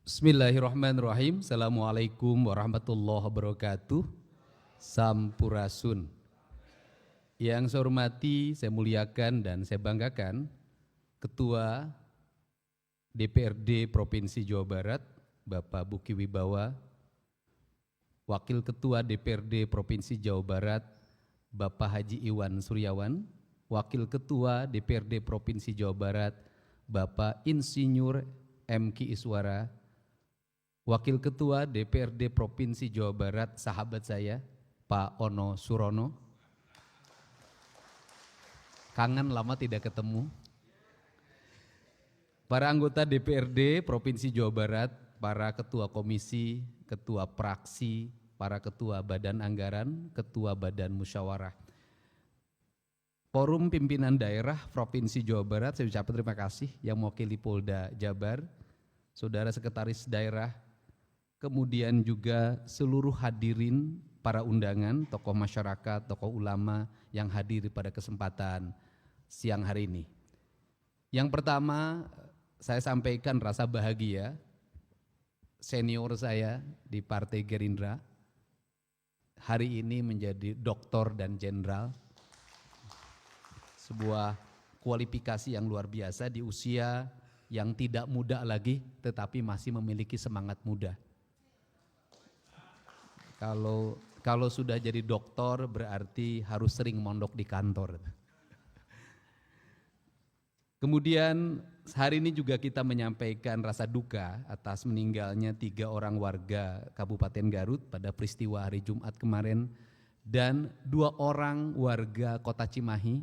Bismillahirrahmanirrahim. Assalamualaikum warahmatullahi wabarakatuh. Sampurasun. Yang saya hormati, saya muliakan dan saya banggakan Ketua DPRD Provinsi Jawa Barat, Bapak Buki Wibawa, Wakil Ketua DPRD Provinsi Jawa Barat, Bapak Haji Iwan Suryawan, Wakil Ketua DPRD Provinsi Jawa Barat, Bapak Insinyur M.Ki Iswara, Wakil Ketua DPRD Provinsi Jawa Barat, sahabat saya, Pak Ono Surono. Kangen lama tidak ketemu. Para anggota DPRD Provinsi Jawa Barat, para ketua komisi, ketua praksi, para ketua badan anggaran, ketua badan musyawarah. Forum pimpinan daerah Provinsi Jawa Barat, saya ucapkan terima kasih yang mewakili Polda Jabar, saudara sekretaris daerah, kemudian juga seluruh hadirin para undangan, tokoh masyarakat, tokoh ulama yang hadir pada kesempatan siang hari ini. Yang pertama, saya sampaikan rasa bahagia senior saya di Partai Gerindra hari ini menjadi doktor dan jenderal. Sebuah kualifikasi yang luar biasa di usia yang tidak muda lagi tetapi masih memiliki semangat muda. Kalau sudah jadi doktor berarti harus sering mondok di kantor. Kemudian hari ini juga kita menyampaikan rasa duka atas meninggalnya 3 orang warga Kabupaten Garut pada peristiwa hari Jumat kemarin dan 2 orang warga Kota Cimahi,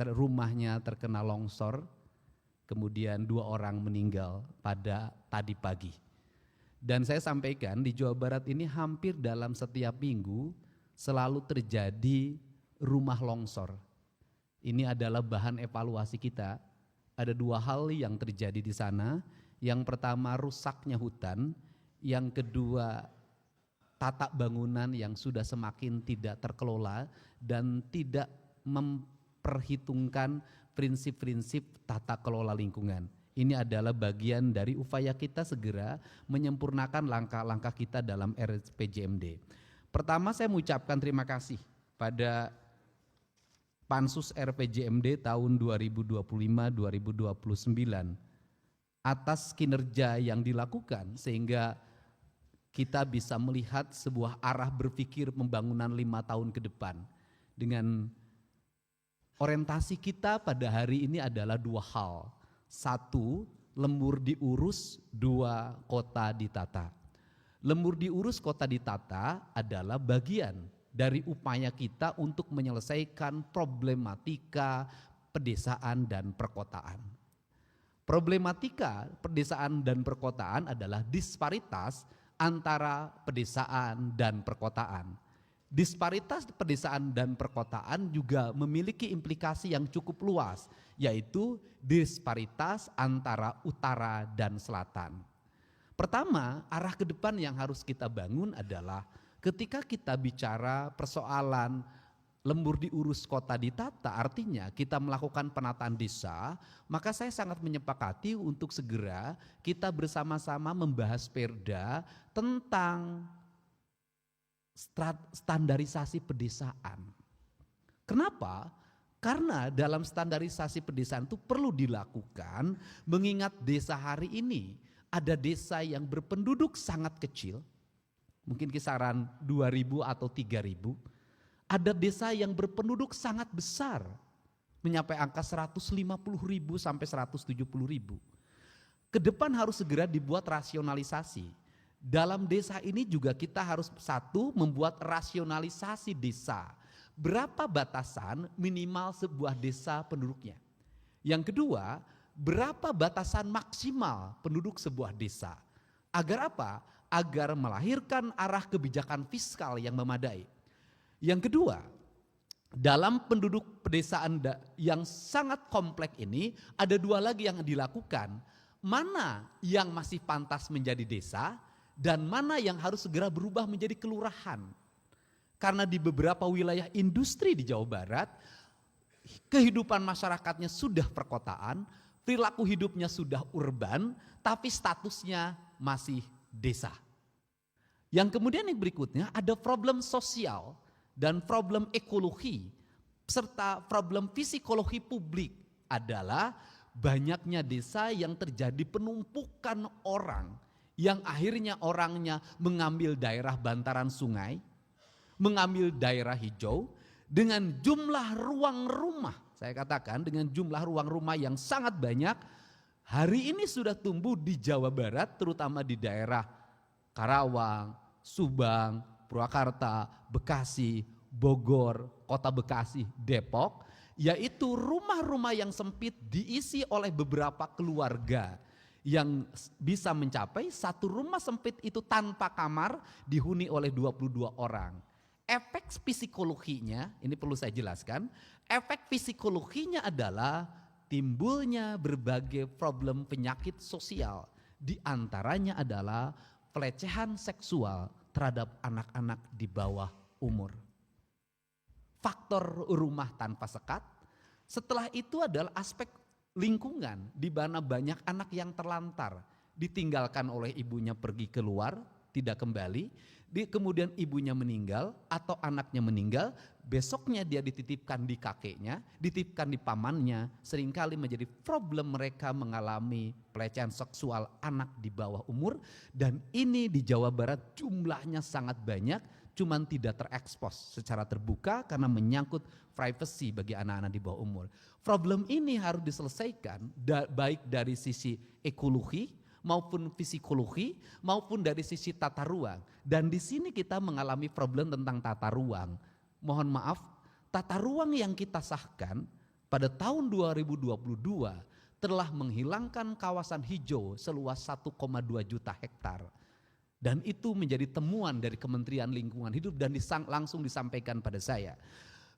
rumahnya terkena longsor, kemudian 2 orang meninggal pada tadi pagi. Dan saya sampaikan di Jawa Barat ini hampir dalam setiap minggu selalu terjadi rumah longsor. Ini adalah bahan evaluasi kita. Ada 2 hal yang terjadi di sana. Yang pertama rusaknya hutan, yang kedua tata bangunan yang sudah semakin tidak terkelola dan tidak memperhitungkan prinsip-prinsip tata kelola lingkungan. Ini adalah bagian dari upaya kita segera menyempurnakan langkah-langkah kita dalam RPJMD. Pertama saya mengucapkan terima kasih pada Pansus RPJMD tahun 2025-2029 atas kinerja yang dilakukan sehingga kita bisa melihat sebuah arah berpikir pembangunan 5 tahun ke depan. Dengan orientasi kita pada hari ini adalah 2 hal. 1, lembur diurus, 2, kota ditata. Lembur diurus, kota ditata adalah bagian dari upaya kita untuk menyelesaikan problematika pedesaan dan perkotaan. Problematika pedesaan dan perkotaan adalah disparitas antara pedesaan dan perkotaan. Disparitas pedesaan dan perkotaan juga memiliki implikasi yang cukup luas, yaitu disparitas antara utara dan selatan. Pertama, arah ke depan yang harus kita bangun adalah ketika kita bicara persoalan lembur diurus kota ditata, artinya kita melakukan penataan desa, maka saya sangat menyepakati untuk segera kita bersama-sama membahas perda tentang standarisasi pedesaan. Kenapa? Karena dalam standarisasi pedesaan itu perlu dilakukan mengingat desa hari ini ada desa yang berpenduduk sangat kecil, mungkin kisaran 2.000 atau 3.000. Ada desa yang berpenduduk sangat besar, mencapai angka 150.000 sampai 170.000. Ke depan harus segera dibuat rasionalisasi. Dalam desa ini juga kita harus 1, membuat rasionalisasi desa. Berapa batasan minimal sebuah desa penduduknya? Yang kedua, berapa batasan maksimal penduduk sebuah desa? Agar apa? Agar melahirkan arah kebijakan fiskal yang memadai. Yang kedua, dalam penduduk pedesaan yang sangat kompleks ini ada 2 lagi yang dilakukan. Mana yang masih pantas menjadi desa dan mana yang harus segera berubah menjadi kelurahan. Karena di beberapa wilayah industri di Jawa Barat, kehidupan masyarakatnya sudah perkotaan, perilaku hidupnya sudah urban, tapi statusnya masih desa. Yang kemudian yang berikutnya ada problem sosial dan problem ekologi, serta problem psikologi publik adalah banyaknya desa yang terjadi penumpukan orang, yang akhirnya orangnya mengambil daerah bantaran sungai, mengambil daerah hijau, dengan jumlah ruang rumah, saya katakan dengan jumlah ruang rumah yang sangat banyak, hari ini sudah tumbuh di Jawa Barat, terutama di daerah Karawang, Subang, Purwakarta, Bekasi, Bogor, Kota Bekasi, Depok, yaitu rumah-rumah yang sempit diisi oleh beberapa keluarga yang bisa mencapai satu rumah sempit itu tanpa kamar dihuni oleh 22 orang. Efek psikologinya, ini perlu saya jelaskan, efek psikologinya adalah timbulnya berbagai problem penyakit sosial. Di antaranya adalah pelecehan seksual terhadap anak-anak di bawah umur. Faktor rumah tanpa sekat, setelah itu adalah aspek lingkungan di mana banyak anak yang terlantar, ditinggalkan oleh ibunya pergi keluar, tidak kembali, kemudian ibunya meninggal atau anaknya meninggal, besoknya dia dititipkan di kakeknya, dititipkan di pamannya, seringkali menjadi problem mereka mengalami pelecehan seksual anak di bawah umur, dan ini di Jawa Barat jumlahnya sangat banyak, cuman tidak terekspos secara terbuka karena menyangkut privacy bagi anak-anak di bawah umur. Problem ini harus diselesaikan baik dari sisi ekologi maupun psikologi maupun dari sisi tata ruang. Dan di sini kita mengalami problem tentang tata ruang. Mohon maaf, tata ruang yang kita sahkan pada tahun 2022 telah menghilangkan kawasan hijau seluas 1,2 juta hektar. Dan itu menjadi temuan dari Kementerian Lingkungan Hidup dan langsung disampaikan pada saya.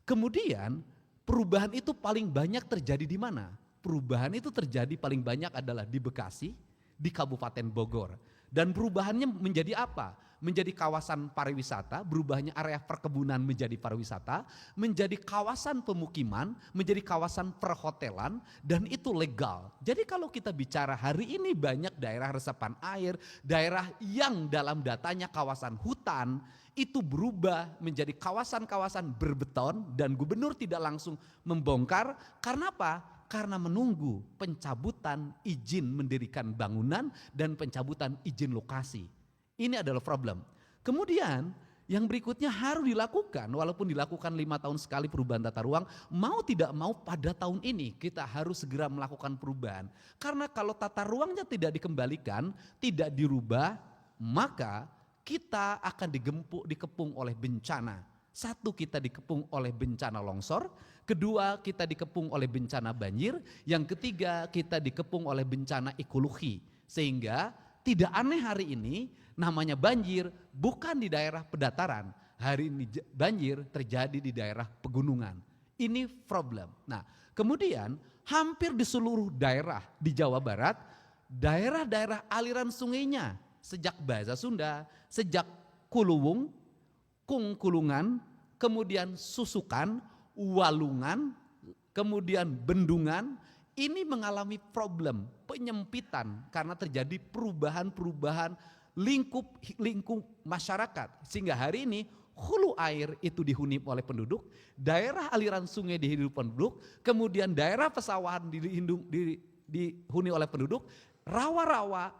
Kemudian perubahan itu paling banyak terjadi di mana? Perubahan itu terjadi paling banyak adalah di Bekasi, di Kabupaten Bogor. Dan perubahannya menjadi apa? Menjadi kawasan pariwisata, berubahnya area perkebunan menjadi pariwisata, menjadi kawasan pemukiman, menjadi kawasan perhotelan, dan itu legal. Jadi kalau kita bicara hari ini banyak daerah resapan air, daerah yang dalam datanya kawasan hutan, itu berubah menjadi kawasan-kawasan berbeton dan gubernur tidak langsung membongkar. Karena apa? Karena menunggu pencabutan izin mendirikan bangunan dan pencabutan izin lokasi. Ini adalah problem. Kemudian yang berikutnya harus dilakukan, walaupun dilakukan 5 tahun sekali perubahan tata ruang, mau tidak mau pada tahun ini kita harus segera melakukan perubahan. Karena kalau tata ruangnya tidak dikembalikan, tidak dirubah, maka kita akan dikepung oleh bencana. Satu, kita dikepung oleh bencana longsor. Kedua, kita dikepung oleh bencana banjir. Yang ketiga, kita dikepung oleh bencana ekologi. Sehingga tidak aneh hari ini namanya banjir bukan di daerah pedataran. Hari ini banjir terjadi di daerah pegunungan. Ini problem. Nah, kemudian hampir di seluruh daerah di Jawa Barat, daerah-daerah aliran sungainya sejak Bahasa Sunda, sejak Kuluwung, Kungkulungan, kemudian Susukan, Walungan, kemudian Bendungan, ini mengalami problem penyempitan karena terjadi perubahan-perubahan lingkup masyarakat. Sehingga hari ini hulu air itu dihuni oleh penduduk, daerah aliran sungai dihuni penduduk, kemudian daerah pesawahan dihuni oleh penduduk, rawa-rawa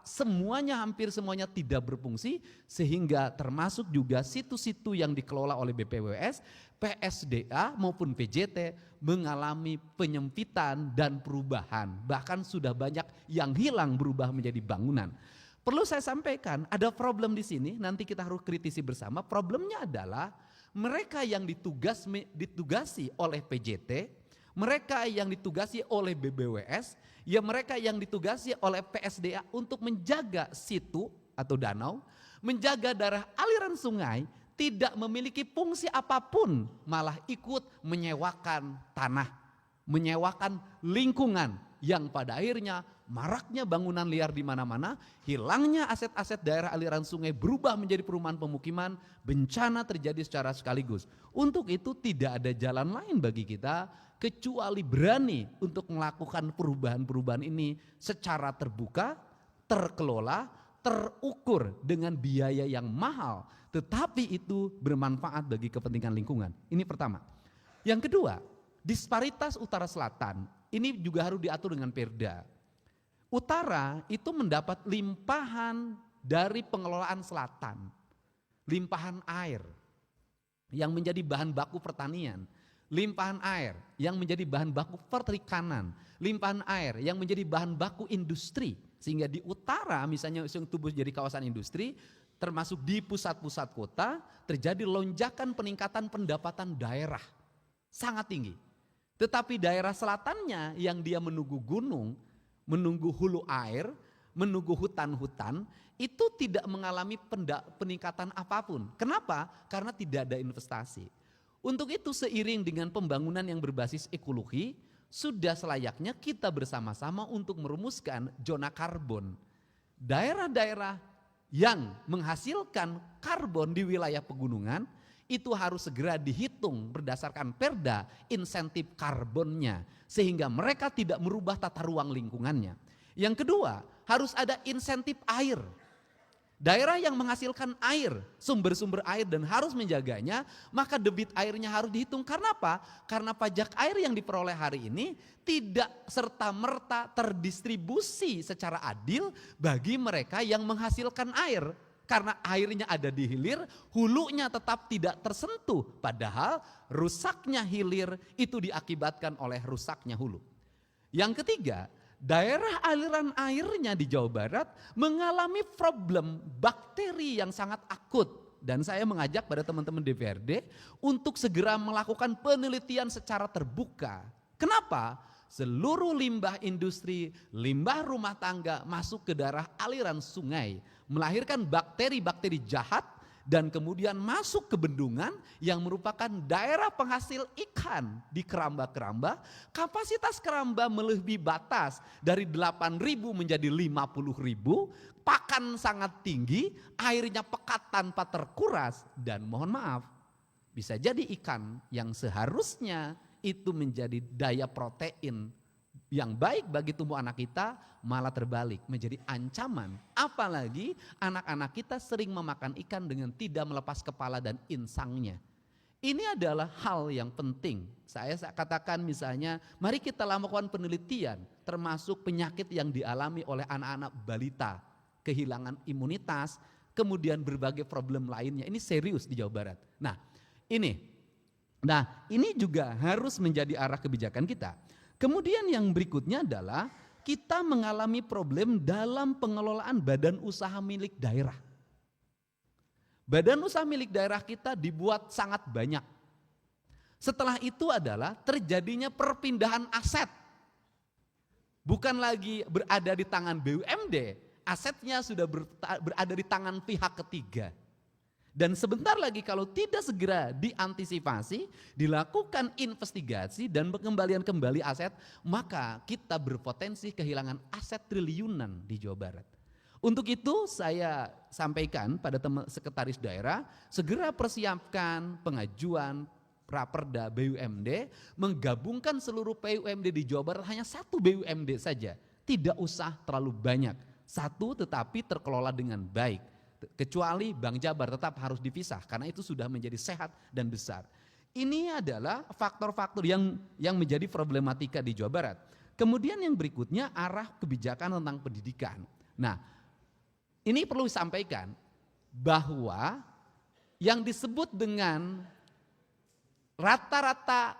hampir semuanya tidak berfungsi, sehingga termasuk juga situ-situ yang dikelola oleh BPWS, PSDA maupun PJT mengalami penyempitan dan perubahan. Bahkan sudah banyak yang hilang berubah menjadi bangunan. Perlu saya sampaikan, ada problem di sini, nanti kita harus kritisi bersama. Problemnya adalah mereka yang ditugasi oleh PJT, mereka yang ditugasi oleh BBWS, ya mereka yang ditugasi oleh PSDA untuk menjaga situ atau danau, menjaga daerah aliran sungai, tidak memiliki fungsi apapun, malah ikut menyewakan tanah, menyewakan lingkungan yang pada akhirnya maraknya bangunan liar di mana-mana, hilangnya aset-aset daerah aliran sungai berubah menjadi perumahan pemukiman, bencana terjadi secara sekaligus. Untuk itu tidak ada jalan lain bagi kita kecuali berani untuk melakukan perubahan-perubahan ini secara terbuka, terkelola, terukur dengan biaya yang mahal, tetapi itu bermanfaat bagi kepentingan lingkungan. Ini pertama. Yang kedua, disparitas utara selatan ini juga harus diatur dengan perda. Utara itu mendapat limpahan dari pengelolaan selatan, limpahan air yang menjadi bahan baku pertanian, limpahan air yang menjadi bahan baku perikanan, limpahan air yang menjadi bahan baku industri. Sehingga di utara misalnya yang tumbuh jadi kawasan industri, termasuk di pusat-pusat kota, terjadi lonjakan peningkatan pendapatan daerah sangat tinggi. Tetapi daerah selatannya yang dia menunggu gunung, menunggu hulu air, menunggu hutan-hutan, itu tidak mengalami peningkatan apapun. Kenapa? Karena tidak ada investasi. Untuk itu seiring dengan pembangunan yang berbasis ekologi, sudah selayaknya kita bersama-sama untuk merumuskan zona karbon. Daerah-daerah yang menghasilkan karbon di wilayah pegunungan, itu harus segera dihitung berdasarkan perda insentif karbonnya. Sehingga mereka tidak merubah tata ruang lingkungannya. Yang kedua, harus ada insentif air. Daerah yang menghasilkan air, sumber-sumber air dan harus menjaganya, maka debit airnya harus dihitung. Karena apa? Karena pajak air yang diperoleh hari ini tidak serta-merta terdistribusi secara adil bagi mereka yang menghasilkan air. Karena airnya ada di hilir, hulunya tetap tidak tersentuh. Padahal rusaknya hilir itu diakibatkan oleh rusaknya hulu. Yang ketiga, daerah aliran airnya di Jawa Barat mengalami problem bakteri yang sangat akut. Dan saya mengajak pada teman-teman DPRD untuk segera melakukan penelitian secara terbuka. Kenapa? Seluruh limbah industri, limbah rumah tangga masuk ke daerah aliran sungai, melahirkan bakteri-bakteri jahat dan kemudian masuk ke bendungan yang merupakan daerah penghasil ikan di keramba-keramba. Kapasitas keramba melebihi batas dari 8.000 menjadi 50.000, pakan sangat tinggi, airnya pekat tanpa terkuras dan mohon maaf, bisa jadi ikan yang seharusnya itu menjadi daya protein yang baik bagi tubuh anak kita malah terbalik menjadi ancaman. Apalagi anak-anak kita sering memakan ikan dengan tidak melepas kepala dan insangnya. Ini adalah hal yang penting. Saya katakan misalnya, mari kita lakukan penelitian termasuk penyakit yang dialami oleh anak-anak balita, kehilangan imunitas, kemudian berbagai problem lainnya. Ini serius di Jawa Barat. Nah, ini juga harus menjadi arah kebijakan kita. Kemudian yang berikutnya adalah kita mengalami problem dalam pengelolaan badan usaha milik daerah. Badan usaha milik daerah kita dibuat sangat banyak. Setelah itu adalah terjadinya perpindahan aset. Bukan lagi berada di tangan BUMD, asetnya sudah berada di tangan pihak ketiga. Dan sebentar lagi kalau tidak segera diantisipasi, dilakukan investigasi dan pengembalian kembali aset, maka kita berpotensi kehilangan aset triliunan di Jawa Barat. Untuk itu saya sampaikan pada teman sekretaris daerah, segera persiapkan pengajuan Raperda BUMD, menggabungkan seluruh BUMD di Jawa Barat hanya satu BUMD saja, tidak usah terlalu banyak, satu tetapi terkelola dengan baik. Kecuali Bank Jabar tetap harus dipisah karena itu sudah menjadi sehat dan besar. Ini adalah faktor-faktor yang menjadi problematika di Jawa Barat. Kemudian yang berikutnya arah kebijakan tentang pendidikan. Nah, ini perlu disampaikan bahwa yang disebut dengan rata-rata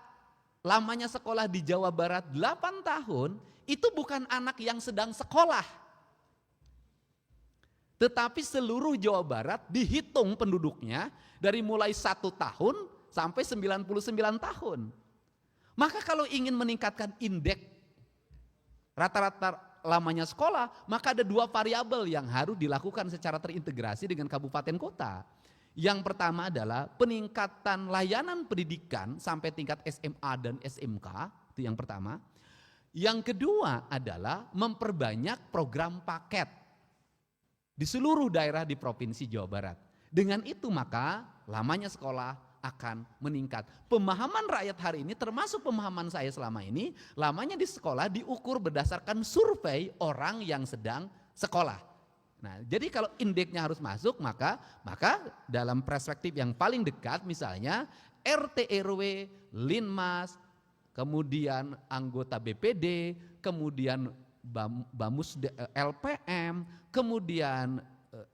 lamanya sekolah di Jawa Barat 8 tahun itu bukan anak yang sedang sekolah. Tetapi seluruh Jawa Barat dihitung penduduknya dari mulai 1 tahun sampai 99 tahun. Maka kalau ingin meningkatkan indeks rata-rata lamanya sekolah, maka ada 2 variabel yang harus dilakukan secara terintegrasi dengan kabupaten kota. Yang pertama adalah peningkatan layanan pendidikan sampai tingkat SMA dan SMK, itu yang pertama. Yang kedua adalah memperbanyak program paket di seluruh daerah di Provinsi Jawa Barat. Dengan itu maka lamanya sekolah akan meningkat. Pemahaman rakyat hari ini termasuk pemahaman saya selama ini, lamanya di sekolah diukur berdasarkan survei orang yang sedang sekolah. Nah, jadi kalau indeksnya harus masuk maka dalam perspektif yang paling dekat misalnya RT RW, Linmas, kemudian anggota BPD, kemudian Bamus LPM, kemudian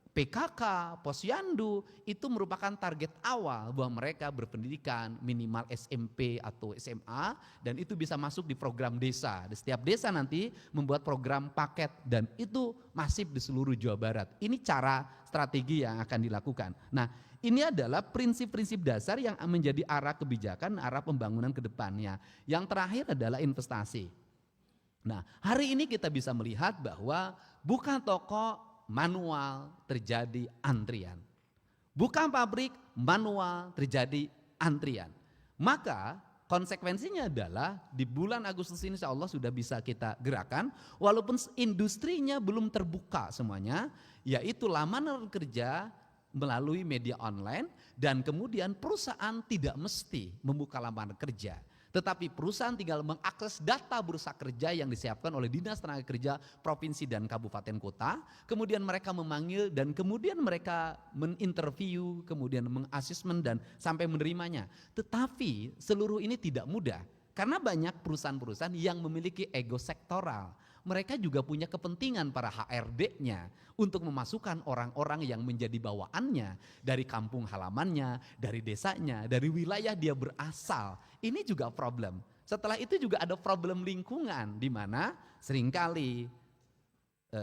PKK, Posyandu, itu merupakan target awal bahwa mereka berpendidikan minimal SMP atau SMA dan itu bisa masuk di program desa. Di setiap desa nanti membuat program paket dan itu masif di seluruh Jawa Barat. Ini cara strategi yang akan dilakukan. Nah, ini adalah prinsip-prinsip dasar yang menjadi arah kebijakan, arah pembangunan ke depannya. Yang terakhir adalah investasi. Nah, hari ini kita bisa melihat bahwa buka toko manual terjadi antrian. Buka pabrik manual terjadi antrian. Maka konsekuensinya adalah di bulan Agustus ini insya Allah sudah bisa kita gerakan. Walaupun industrinya belum terbuka semuanya, yaitu lamanan kerja melalui media online dan kemudian perusahaan tidak mesti membuka lamanan kerja. Tetapi perusahaan tinggal mengakses data bursa kerja yang disiapkan oleh Dinas Tenaga Kerja Provinsi dan Kabupaten Kota. Kemudian mereka memanggil dan kemudian mereka meninterview, kemudian mengasesmen dan sampai menerimanya. Tetapi seluruh ini tidak mudah karena banyak perusahaan-perusahaan yang memiliki ego sektoral. Mereka juga punya kepentingan para HRD-nya untuk memasukkan orang-orang yang menjadi bawaannya dari kampung halamannya, dari desanya, dari wilayah dia berasal. Ini juga problem. Setelah itu juga ada problem lingkungan di mana seringkali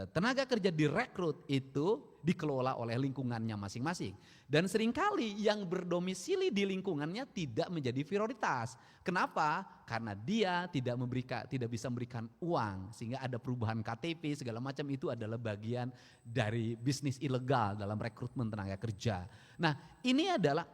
tenaga kerja direkrut itu dikelola oleh lingkungannya masing-masing. Dan seringkali yang berdomisili di lingkungannya tidak menjadi prioritas. Kenapa? Karena dia tidak bisa memberikan uang sehingga ada perubahan KTP segala macam itu adalah bagian dari bisnis ilegal dalam rekrutmen tenaga kerja. Nah, ini adalah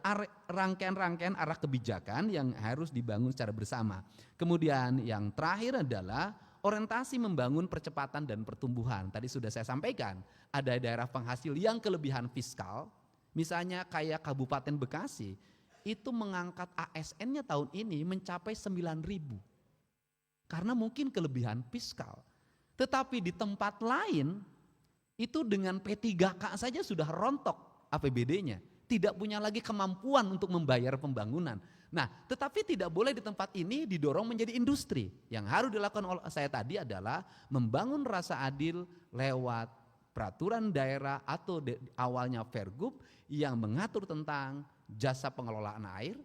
rangkaian-rangkaian arah kebijakan yang harus dibangun secara bersama. Kemudian yang terakhir adalah orientasi membangun percepatan dan pertumbuhan. Tadi sudah saya sampaikan, ada daerah penghasil yang kelebihan fiskal, misalnya kayak Kabupaten Bekasi, itu mengangkat ASN-nya tahun ini mencapai 9.000. Karena mungkin kelebihan fiskal. Tetapi di tempat lain, itu dengan P3K saja sudah rontok APBD-nya. Tidak punya lagi kemampuan untuk membayar pembangunan. Nah, tetapi tidak boleh di tempat ini didorong menjadi industri. Yang harus dilakukan oleh saya tadi adalah membangun rasa adil lewat peraturan daerah atau awalnya Pergub yang mengatur tentang jasa pengelolaan air,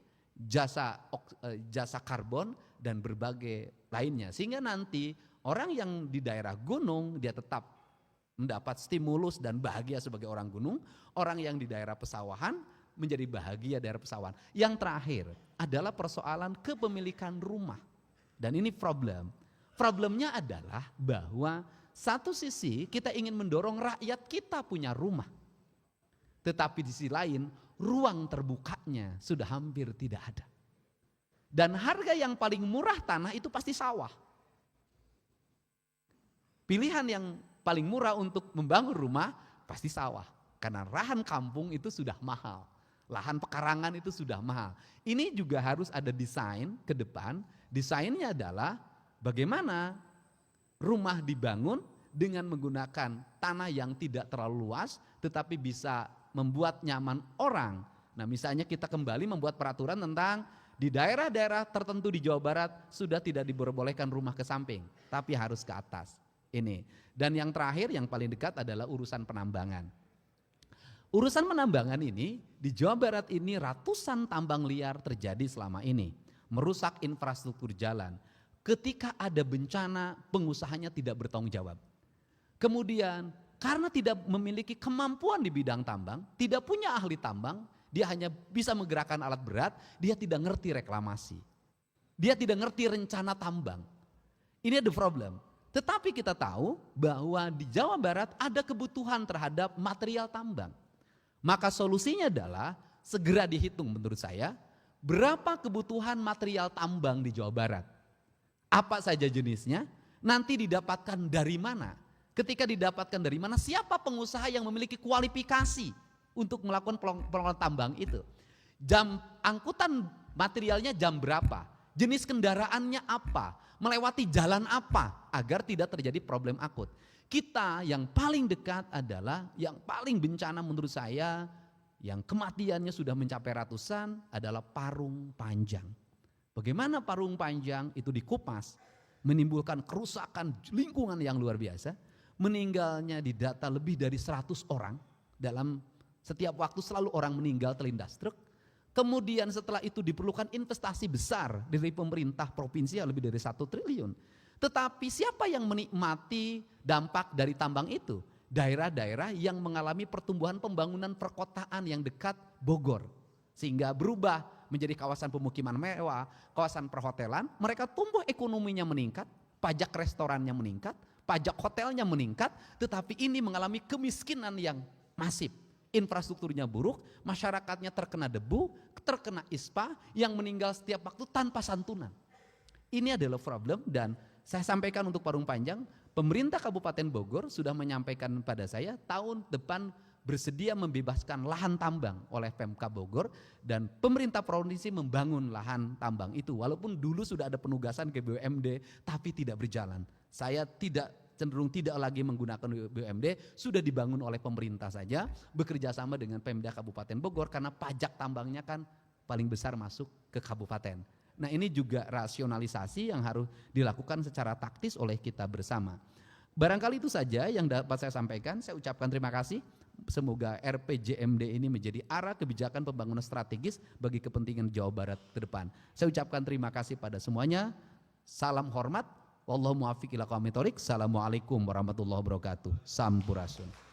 jasa karbon dan berbagai lainnya. Sehingga nanti orang yang di daerah gunung dia tetap mendapat stimulus dan bahagia sebagai orang gunung, orang yang di daerah pesawahan menjadi bahagia daerah pesawahan. Yang terakhir adalah persoalan kepemilikan rumah. Dan ini problem. Problemnya adalah bahwa satu sisi kita ingin mendorong rakyat kita punya rumah. Tetapi di sisi lain ruang terbukanya sudah hampir tidak ada. Dan harga yang paling murah tanah itu pasti sawah. Pilihan yang paling murah untuk membangun rumah pasti sawah. Karena lahan kampung itu sudah mahal. Lahan pekarangan itu sudah mahal. Ini juga harus ada desain ke depan. Desainnya adalah bagaimana rumah dibangun dengan menggunakan tanah yang tidak terlalu luas tetapi bisa membuat nyaman orang. Nah, misalnya kita kembali membuat peraturan tentang di daerah-daerah tertentu di Jawa Barat sudah tidak diperbolehkan rumah ke samping, tapi harus ke atas. Ini. Dan yang terakhir yang paling dekat adalah urusan penambangan. Urusan penambangan ini di Jawa Barat ini ratusan tambang liar terjadi selama ini, merusak infrastruktur jalan. Ketika ada bencana, pengusahanya tidak bertanggung jawab. Kemudian karena tidak memiliki kemampuan di bidang tambang, tidak punya ahli tambang, dia hanya bisa menggerakkan alat berat, dia tidak ngerti reklamasi. Dia tidak ngerti rencana tambang. Ini ada problem. Tetapi kita tahu bahwa di Jawa Barat ada kebutuhan terhadap material tambang. Maka solusinya adalah segera dihitung menurut saya berapa kebutuhan material tambang di Jawa Barat. Apa saja jenisnya Nanti didapatkan dari mana? Ketika didapatkan dari mana? Siapa pengusaha yang memiliki kualifikasi untuk melakukan pengelolaan tambang itu? Jam angkutan materialnya jam berapa? Jenis kendaraannya apa? Melewati jalan apa? Agar tidak terjadi problem akut. Kita yang paling dekat adalah, yang paling bencana menurut saya, yang kematiannya sudah mencapai ratusan adalah Parung Panjang. Bagaimana Parung Panjang itu dikupas, menimbulkan kerusakan lingkungan yang luar biasa. Meninggalnya didata lebih dari 100 orang. Dalam setiap waktu selalu orang meninggal terlindas truk. Kemudian setelah itu diperlukan investasi besar dari pemerintah provinsi yang lebih dari 1 triliun. Tetapi siapa yang menikmati dampak dari tambang itu? Daerah-daerah yang mengalami pertumbuhan pembangunan perkotaan yang dekat Bogor. Sehingga berubah menjadi kawasan pemukiman mewah, kawasan perhotelan. Mereka tumbuh ekonominya meningkat, pajak restorannya meningkat, pajak hotelnya meningkat. Tetapi ini mengalami kemiskinan yang masif. Infrastrukturnya buruk, masyarakatnya terkena debu, terkena ispa, yang meninggal setiap waktu tanpa santunan. Ini adalah problem, dan saya sampaikan untuk Parung Panjang, pemerintah Kabupaten Bogor sudah menyampaikan pada saya tahun depan bersedia membebaskan lahan tambang oleh Pemkab Bogor, dan pemerintah provinsi membangun lahan tambang itu. Walaupun dulu sudah ada penugasan ke BUMD tapi tidak berjalan. Saya cenderung tidak lagi menggunakan BUMD, sudah dibangun oleh pemerintah saja, bekerja sama dengan Pemda Kabupaten Bogor, karena pajak tambangnya kan paling besar masuk ke kabupaten. Nah, ini juga rasionalisasi yang harus dilakukan secara taktis oleh kita bersama. Barangkali itu saja yang dapat saya sampaikan. Saya ucapkan terima kasih. Semoga RPJMD ini menjadi arah kebijakan pembangunan strategis bagi kepentingan Jawa Barat ke depan. Saya ucapkan terima kasih pada semuanya. Salam hormat. Wallahu muwaffiq ila aqwamit thoriq. Assalamualaikum warahmatullahi wabarakatuh. Sampurasun.